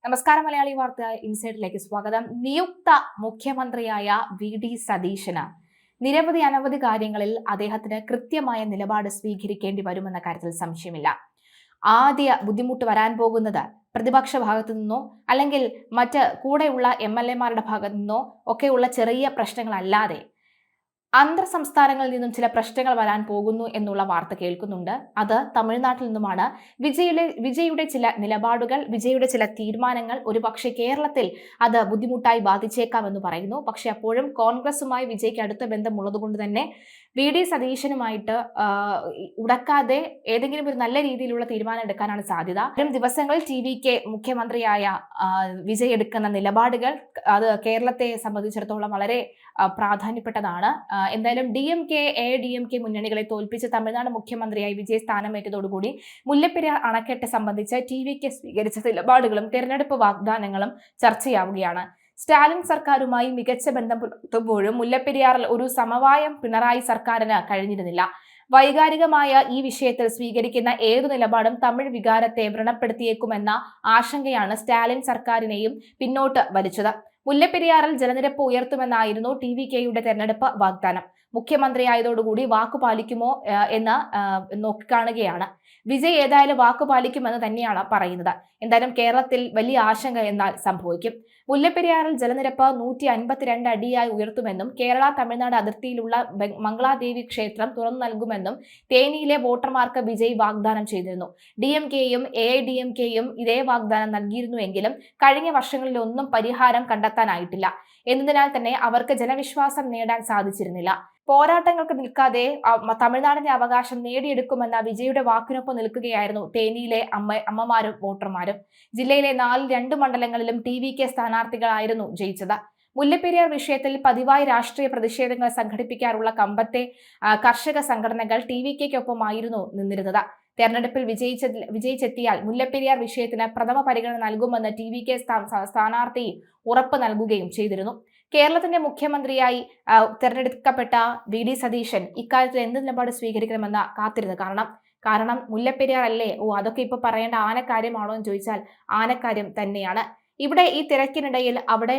നമസ്കാരം. മലയാളി വാർത്ത ഇൻസൈഡിലേക്ക് സ്വാഗതം. നിയുക്ത മുഖ്യമന്ത്രിയായ വി.ഡി. സതീശന് അനവധി കാര്യങ്ങളിൽ അദ്ദേഹത്തിന് കൃത്യമായ നിലപാട് സ്വീകരിക്കേണ്ടി വരുമെന്ന കാര്യത്തിൽ സംശയമില്ല. ആദ്യ ബുദ്ധിമുട്ട് വരാൻ പോകുന്നത് പ്രതിപക്ഷ ഭാഗത്തു നിന്നോ അല്ലെങ്കിൽ മറ്റ് കൂടെയുള്ള MLA-മാരുടെ ഭാഗത്തു നിന്നോ ഒക്കെയുള്ള ചെറിയ പ്രശ്നങ്ങളല്ലാതെ അന്തർ സംസ്ഥാനങ്ങളിൽ നിന്നും ചില പ്രശ്നങ്ങൾ വരാൻ പോകുന്നു എന്നുള്ള വാർത്ത കേൾക്കുന്നുണ്ട്. അത് തമിഴ്നാട്ടിൽ നിന്നുമാണ്. വിജയുടെ ചില നിലപാടുകൾ, വിജയുടെ ചില തീരുമാനങ്ങൾ ഒരുപക്ഷെ കേരളത്തിൽ അത് ബുദ്ധിമുട്ടായി ബാധിച്ചേക്കാമെന്ന് പറയുന്നു. പക്ഷെ അപ്പോഴും കോൺഗ്രസുമായി വിജയ്ക്ക് അടുത്ത ബന്ധമുള്ളതുകൊണ്ട് തന്നെ വി.ഡി. സതീശനുമായിട്ട് ഉടക്കാതെ ഏതെങ്കിലും ഒരു നല്ല രീതിയിലുള്ള തീരുമാനം എടുക്കാനാണ് സാധ്യത. വരും ദിവസങ്ങളിൽ TVK മുഖ്യമന്ത്രിയായ വിജയ് എടുക്കുന്ന നിലപാടുകൾ അത് കേരളത്തെ സംബന്ധിച്ചിടത്തോളം വളരെ പ്രാധാന്യപ്പെട്ടതാണ്. എന്തായാലും DMK AIADMK മുന്നണികളെ തോൽപ്പിച്ച് തമിഴ്നാട് മുഖ്യമന്ത്രിയായി വിജയ് സ്ഥാനമേറ്റതോടുകൂടി മുല്ലപ്പെരിയാർ അണക്കെട്ട് സംബന്ധിച്ച് TVK സ്വീകരിച്ച നിലപാടുകളും തെരഞ്ഞെടുപ്പ് വാഗ്ദാനങ്ങളും ചർച്ചയാവുകയാണ്. സ്റ്റാലിൻ സർക്കാരുമായി മികച്ച ബന്ധം പുലർത്തുമ്പോഴും മുല്ലപ്പെരിയാറിൽ ഒരു സമവായം പിണറായി സർക്കാരിന് കഴിഞ്ഞിരുന്നില്ല. വൈകാരികമായ ഈ വിഷയത്തിൽ സ്വീകരിക്കുന്ന ഏതു നിലപാടും തമിഴ് വികാരത്തെ വ്രണപ്പെടുത്തിയേക്കുമെന്ന ആശങ്കയാണ് സ്റ്റാലിൻ സർക്കാരിനെയും പിന്നോട്ട് വലിച്ചത്. മുല്ലപ്പെരിയാറിൽ ജലനിരപ്പ് ഉയർത്തുമെന്നായിരുന്നു TVKയുടെ തെരഞ്ഞെടുപ്പ് വാഗ്ദാനം. മുഖ്യമന്ത്രിയായതോടുകൂടി വാക്കുപാലിക്കുമോ എന്ന് നോക്കിക്കാണുകയാണ്. വിജയ് ഏതായാലും വാക്കുപാലിക്കുമെന്ന് തന്നെയാണ് പറയുന്നത്. എന്തായാലും കേരളത്തിൽ വലിയ ആശങ്ക എന്നാൽ സംഭവിക്കും. മുല്ലപ്പെരിയാറിൽ ജലനിരപ്പ് 152 അടിയായി ഉയർത്തുമെന്നും കേരള തമിഴ്നാട് അതിർത്തിയിലുള്ള മംഗളാദേവി ക്ഷേത്രം തുറന്നു നൽകുമെന്നും തേനിയിലെ വോട്ടർമാർക്ക് വിജയ് വാഗ്ദാനം ചെയ്തിരുന്നു. DMKയും AIADMKയും ഇതേ വാഗ്ദാനം നൽകിയിരുന്നുവെങ്കിലും കഴിഞ്ഞ വർഷങ്ങളിലൊന്നും പരിഹാരം കണ്ടെത്താനായിട്ടില്ല എന്നതിനാൽ തന്നെ അവർക്ക് ജനവിശ്വാസം നേടാൻ സാധിച്ചിരുന്നില്ല. പോരാട്ടങ്ങൾക്ക് നിൽക്കാതെ തമിഴ്നാടിന്റെ അവകാശം നേടിയെടുക്കുമെന്ന വിജയുടെ വാക്കിനൊപ്പം നിൽക്കുകയായിരുന്നു തേനിയിലെ അമ്മമാരും വോട്ടർമാരും. ജില്ലയിലെ 2 മണ്ഡലങ്ങളിലും TVK സ്ഥാനാർത്ഥികളായിരുന്നു ജയിച്ചത്. മുല്ലപ്പെരിയാർ വിഷയത്തിൽ പതിവായി രാഷ്ട്രീയ പ്രതിഷേധങ്ങൾ സംഘടിപ്പിക്കാറുള്ള കമ്പത്തെ കർഷക സംഘടനകൾ TVKയ്ക്കൊപ്പമായിരുന്നു നിന്നിരുന്നത്. തെരഞ്ഞെടുപ്പിൽ വിജയിച്ചെത്തിയാൽ മുല്ലപ്പെരിയാർ വിഷയത്തിന് പ്രഥമ പരിഗണന നൽകുമെന്ന് TVK സ്ഥാനാർത്ഥി ഉറപ്പ് നൽകുകയും ചെയ്തിരുന്നു. കേരളത്തിന്റെ മുഖ്യമന്ത്രിയായി തെരഞ്ഞെടുക്കപ്പെട്ട വി.ഡി. സതീശൻ ഇക്കാര്യത്തിൽ എന്ത് നിലപാട് സ്വീകരിക്കണമെന്ന് കാത്തിരുന്നു. കാരണം മുല്ലപ്പെരിയാർ അല്ലേ, അതൊക്കെ ഇപ്പൊ പറയേണ്ട ആനക്കാര്യമാണോ എന്ന് ചോദിച്ചാൽ ആനക്കാര്യം തന്നെയാണ്. ഇവിടെ ഈ തിരക്കിനിടയിൽ അവിടെ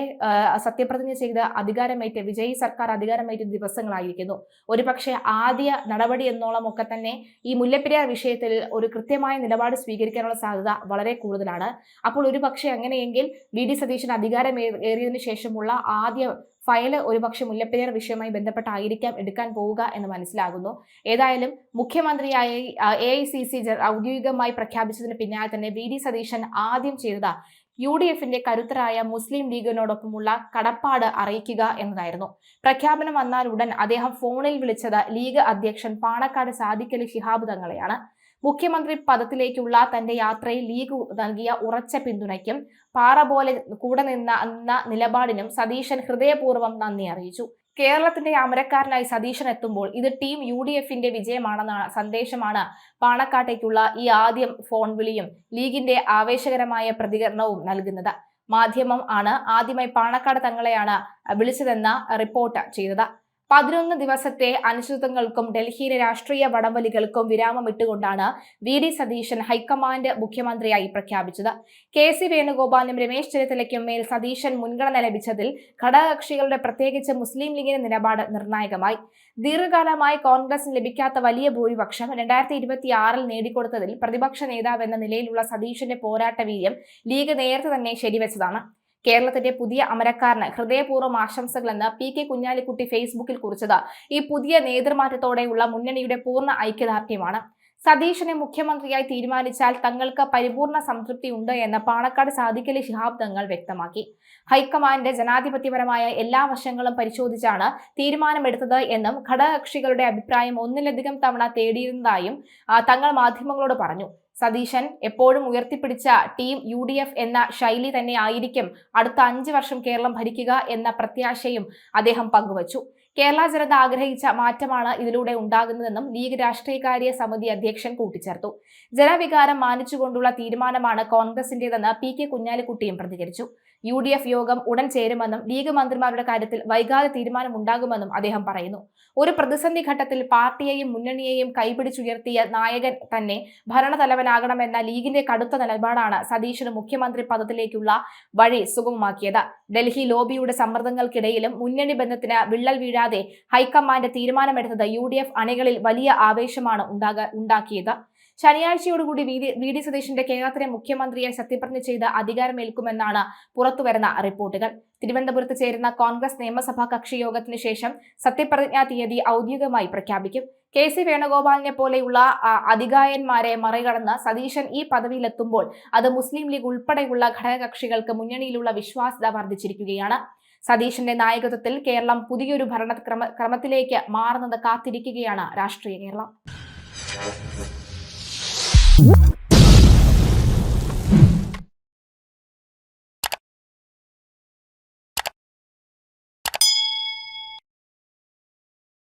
സത്യപ്രതിജ്ഞ ചെയ്ത് വിജയ് സർക്കാർ അധികാരമേറ്റ ദിവസങ്ങളായിരിക്കുന്നു. ഒരുപക്ഷെ ആദ്യ നടപടി എന്നോളം ഒക്കെ തന്നെ ഈ മുല്ലപ്പെരിയാർ വിഷയത്തിൽ ഒരു കൃത്യമായ നിലപാട് സ്വീകരിക്കാനുള്ള സാധ്യത വളരെ കൂടുതലാണ്. അപ്പോൾ ഒരുപക്ഷെ അങ്ങനെയെങ്കിൽ വി.ഡി. സതീശൻ അധികാരമേറിയതിനു ശേഷമുള്ള ആദ്യ ഫയല് ഒരുപക്ഷെ മുല്ലപ്പെരിയാർ വിഷയവുമായി ബന്ധപ്പെട്ടായിരിക്കാം എടുക്കാൻ പോവുക എന്ന് മനസ്സിലാകുന്നു. ഏതായാലും മുഖ്യമന്ത്രിയായി AICC ഔദ്യോഗികമായി പ്രഖ്യാപിച്ചതിന് പിന്നാലെ തന്നെ വി.ഡി. സതീശൻ ആദ്യം ചെയ്തത് UDFന്റെ കരുത്തരായ മുസ്ലിം ലീഗിനോടൊപ്പമുള്ള കടപ്പാട് അറിയിക്കുക എന്നതായിരുന്നു. പ്രഖ്യാപനം വന്നാൽ ഉടൻ അദ്ദേഹം ഫോണിൽ വിളിച്ചത് ലീഗ് അധ്യക്ഷൻ പാണക്കാട് സാദിഖലി ശിഹാബ് തങ്ങളെയാണ്. മുഖ്യമന്ത്രി പദത്തിലേക്കുള്ള തന്റെ യാത്രയിൽ ലീഗ് നൽകിയ ഉറച്ച പിന്തുണയ്ക്കും പാറ പോലെ കൂടെ നിന്ന നിലപാടിനും സതീശൻ ഹൃദയപൂർവ്വം നന്ദി അറിയിച്ചു. കേരളത്തിന്റെ അമരക്കാരനായി സതീശൻ എത്തുമ്പോൾ ഇത് ടീം UDFന്റെ വിജയമാണെന്ന സന്ദേശമാണ് പാണക്കാട്ടേക്കുള്ള ഈ ആദ്യം ഫോൺ വിളിയും ലീഗിന്റെ ആവേശകരമായ പ്രതികരണവും നൽകുന്നത്. മാധ്യമം ആണ് ആദ്യമായി പാണക്കാട് തങ്ങളെയാണ് വിളിച്ചതെന്ന റിപ്പോർട്ട് ചെയ്തത്. 11 ദിവസത്തെ അനിശ്ചിതത്വങ്ങൾക്കും ഡൽഹിയിലെ രാഷ്ട്രീയ വടംവലികൾക്കും വിരാമമിട്ടുകൊണ്ടാണ് വി.ഡി. സതീശൻ ഹൈക്കമാൻഡ് മുഖ്യമന്ത്രിയായി പ്രഖ്യാപിച്ചത്. KC വേണുഗോപാലിനും രമേശ് ചെന്നിത്തലയ്ക്കും മേൽ സതീശൻ മുൻഗണന ലഭിച്ചതിൽ ഘടകകക്ഷികളുടെ പ്രത്യേകിച്ച് മുസ്ലിം ലീഗിന്റെ നിലപാട് നിർണായകമായി. ദീർഘകാലമായി കോൺഗ്രസിന് ലഭിക്കാത്ത വലിയ ഭൂരിപക്ഷം 2026 നേടിക്കൊടുത്തതിൽ പ്രതിപക്ഷ നേതാവ് എന്ന നിലയിലുള്ള സതീശന്റെ പോരാട്ട വീര്യം ലീഗ് നേരത്തെ തന്നെ ശരിവെച്ചതാണ്. കേരളത്തിന്റെ പുതിയ അമരക്കാരന് ഹൃദയപൂർവ്വം ആശംസകളെന്ന് PK കുഞ്ഞാലിക്കുട്ടി ഫേസ്ബുക്കിൽ കുറിച്ചത് ഈ പുതിയ നേതൃമാറ്റത്തോടെയുള്ള മുന്നണിയുടെ പൂർണ്ണ ഐക്യദാർഢ്യമാണ്. സതീശനെ മുഖ്യമന്ത്രിയായി തീരുമാനിച്ചാൽ തങ്ങൾക്ക് പരിപൂർണ സംതൃപ്തി ഉണ്ട് എന്ന് പാണക്കാട് സാദിഖലി ശിഹാബ് തങ്ങൾ വ്യക്തമാക്കി. ഹൈക്കമാൻഡ് ജനാധിപത്യപരമായ എല്ലാ വശങ്ങളും പരിശോധിച്ചാണ് തീരുമാനമെടുത്തത് എന്നും ഘടകകക്ഷികളുടെ അഭിപ്രായം ഒന്നിലധികം തവണ തേടിയിരുന്നതായും തങ്ങൾ മാധ്യമങ്ങളോട് പറഞ്ഞു. സതീശൻ എപ്പോഴും ഉയർത്തിപ്പിടിച്ച ടീം UDF എന്ന ശൈലി തന്നെ ആയിരിക്കും അടുത്ത 5 വർഷം കേരളം ഭരിക്കുക എന്ന പ്രത്യാശയും അദ്ദേഹം പങ്കുവച്ചു. കേരള ജനത ആഗ്രഹിച്ച മാറ്റമാണ് ഇതിലൂടെ ഉണ്ടാകുന്നതെന്നും ലീഗ് രാഷ്ട്രീയകാര്യ സമിതി അധ്യക്ഷൻ കൂട്ടിച്ചേർത്തു. ജനവികാരം മാനിച്ചുകൊണ്ടുള്ള തീരുമാനമാണ് കോൺഗ്രസിന്റേതെന്ന് PK കുഞ്ഞാലിക്കുട്ടിയും പ്രതികരിച്ചു. UDF യോഗം ഉടൻ ചേരുമെന്നും ലീഗ് മന്ത്രിമാരുടെ കാര്യത്തിൽ വൈകാതെ തീരുമാനമുണ്ടാകുമെന്നും അദ്ദേഹം പറയുന്നു. ഒരു പ്രതിസന്ധി ഘട്ടത്തിൽ പാർട്ടിയെയും മുന്നണിയെയും കൈപിടിച്ചുയർത്തിയ നായകൻ തന്നെ ഭരണതലവനായി മുഖ്യമന്ത്രിയാകാനാകണമെന്ന ലീഗിന്റെ കടുത്ത നിലപാടാണ് സതീശന് മുഖ്യമന്ത്രി പദത്തിലേക്കുള്ള വഴി സുഗമമാക്കിയത്. ഡൽഹി ലോബിയുടെ സമ്മർദ്ദങ്ങൾക്കിടയിലും മുന്നണി ബന്ധത്തിന് വിള്ളൽ വീഴാതെ ഹൈക്കമാൻഡ് തീരുമാനമെടുത്തത് UDF അണികളിൽ വലിയ ആവേശമാണ് ഉണ്ടാക്കിയത്. ശനിയാഴ്ചയോടുകൂടി വി ഡി സതീശന്റെ കേരളത്തിലെ മുഖ്യമന്ത്രിയായി സത്യപ്രതിജ്ഞ ചെയ്ത് അധികാരമേൽക്കുമെന്നാണ് പുറത്തുവരുന്ന റിപ്പോർട്ടുകൾ. തിരുവനന്തപുരത്ത് ചേരുന്ന കോൺഗ്രസ് നിയമസഭാ കക്ഷി യോഗത്തിന് ശേഷം സത്യപ്രതിജ്ഞാ തീയതി ഔദ്യോഗികമായി പ്രഖ്യാപിക്കും. KC വേണുഗോപാലിനെ പോലെയുള്ള അധികായന്മാരെ മറികടന്ന് സതീശൻ ഈ പദവിയിലെത്തുമ്പോൾ അത് മുസ്ലിം ലീഗ് ഉൾപ്പെടെയുള്ള ഘടകകക്ഷികൾക്ക് മുന്നണിയിലുള്ള വിശ്വാസ്യത വർദ്ധിച്ചിരിക്കുകയാണ്. സതീശന്റെ നായകത്വത്തിൽ കേരളം പുതിയൊരു ഭരണക്രമത്തിലേക്ക് മാറുന്നത് കാത്തിരിക്കുകയാണ് രാഷ്ട്രീയ കേരളം.